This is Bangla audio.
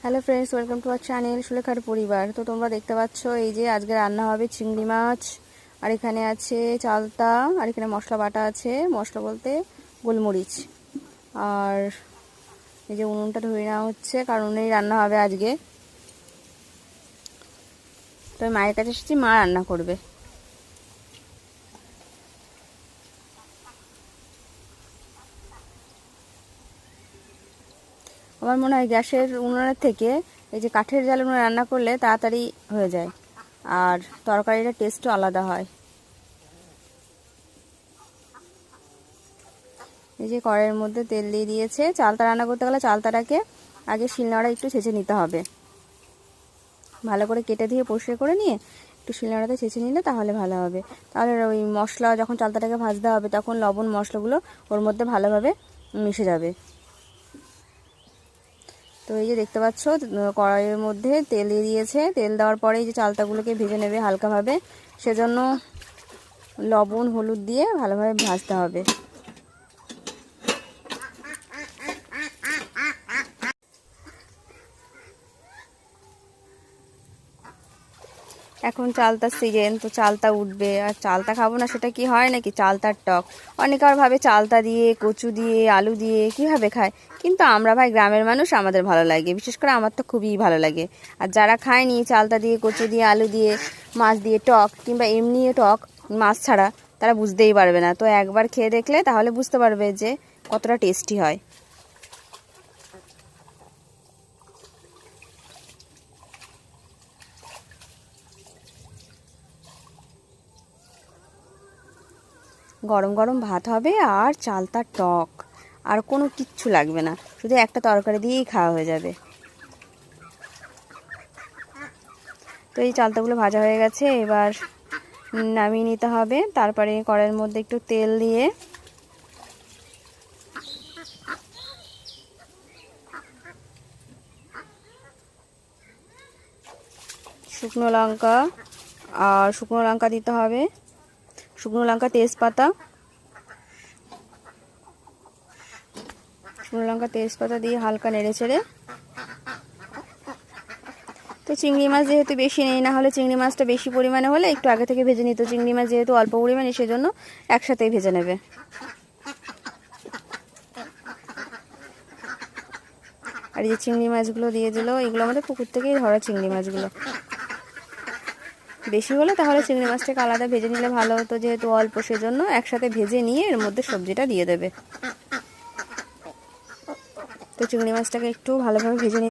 Hello friends, welcome to our channel সুলেখার পরিবার। তো তোমরা দেখতে পাচ্ছ এই যে আজকে রান্না হবে চিংড়ি মাছ, আর এখানে আছে চালতা, আর এখানে মশলা বাটা আছে, মশলা বলতে গোলমরিচ। আর এই যে উনুনটা ধরে নেওয়া হচ্ছে, কারণ উনুনেই রান্না হবে আজকে। তো আমি মায়ের কাছে এসেছি, মা রান্না করবে। আমার মনে হয় গ্যাসের উনুনের থেকে এই যে কাঠের জালের উনুনে রান্না করলে তাড়াতাড়ি হয়ে যায়, আর তরকারিটার টেস্টও আলাদা হয়। এই যে কড়াইয়ের মধ্যে তেল দিয়ে দিয়েছে। চালতা রান্না করতে গেলে চালতাটাকে আগে শিলনোড়া একটু ছেঁচে নিতে হবে, ভালো করে কেটে দিয়ে পরিষ্কার করে নিয়ে একটু শিলনোড়াতে ছেঁচে নিলে তাহলে ভালো হবে। তাহলে ওই মশলা যখন চালতাটাকে ভাজতে হবে তখন লবণ মশলাগুলো ওর মধ্যে ভালোভাবে মিশে যাবে। তো এই যে দেখতে পাচ্ছ কড়াইয়ের মধ্যে তেল দিয়ে দিয়েছে। তেল দেওয়ার পরে এই যে চালতাগুলোকে ভেজে নেবে হালকাভাবে, সেজন্য লবণ হলুদ দিয়ে ভালোভাবে ভাজতে হবে। এখন চালতার সিজন, তো চালতা উঠবে, আর চালতা খাবো না সেটা কি হয় নাকি? চালতার টক অনেকে আর ভাবে চালতা দিয়ে, কচু দিয়ে, আলু দিয়ে কীভাবে খায়, কিন্তু আমরা ভাই গ্রামের মানুষ, আমাদের ভালো লাগে, বিশেষ করে আমার তো খুবই ভালো লাগে। আর যারা খায়নি চালতা দিয়ে, কচু দিয়ে, আলু দিয়ে, মাছ দিয়ে টক, কিংবা এমনি টক মাছ ছাড়া, তারা বুঝতেই পারবে না। তো একবার খেয়ে দেখলে তাহলে বুঝতে পারবে যে কতটা টেস্টি হয়। গরম গরম ভাত হবে আর চালতার টক, আর কোনো কিচ্ছু লাগবে না, শুধু একটা তরকারি দিয়েই খাওয়া হয়ে যাবে। তো এই চালতাগুলো ভাজা হয়ে গেছে, এবার নামিয়ে নিতে হবে। তারপরে কড়াইয়ের মধ্যে একটু তেল দিয়ে শুকনো লঙ্কা, আর শুকনো লঙ্কা দিতে হবে, শুকনো লঙ্কা, তেজপাতা, শুকনো লঙ্কা তেজপাতা দিয়ে হালকা নেড়ে ছেড়ে, তো চিংড়ি মাছ যেহেতু বেশি নেই, না হলে চিংড়ি মাছটা বেশি পরিমাণে হলে একটু আগে থেকে ভেজে নিত, চিংড়ি মাছ যেহেতু অল্প পরিমাণে সেজন্য একসাথেই ভেজে নেবে। আর এই যে চিংড়ি মাছগুলো দিয়ে দিল, এগুলো আমাদের পুকুর থেকেই ধরা চিংড়ি মাছগুলো। বেশি হলে তাহলে চিংড়ি মাছটাকে আলাদা ভেজে নিলে ভালো হতো, যেহেতু অল্প সেজন্য একসাথে ভেজে নিয়ে এর মধ্যে সবজিটা দিয়ে দেবে। তো চিংড়ি মাছটাকে একটু ভালোভাবে ভেজে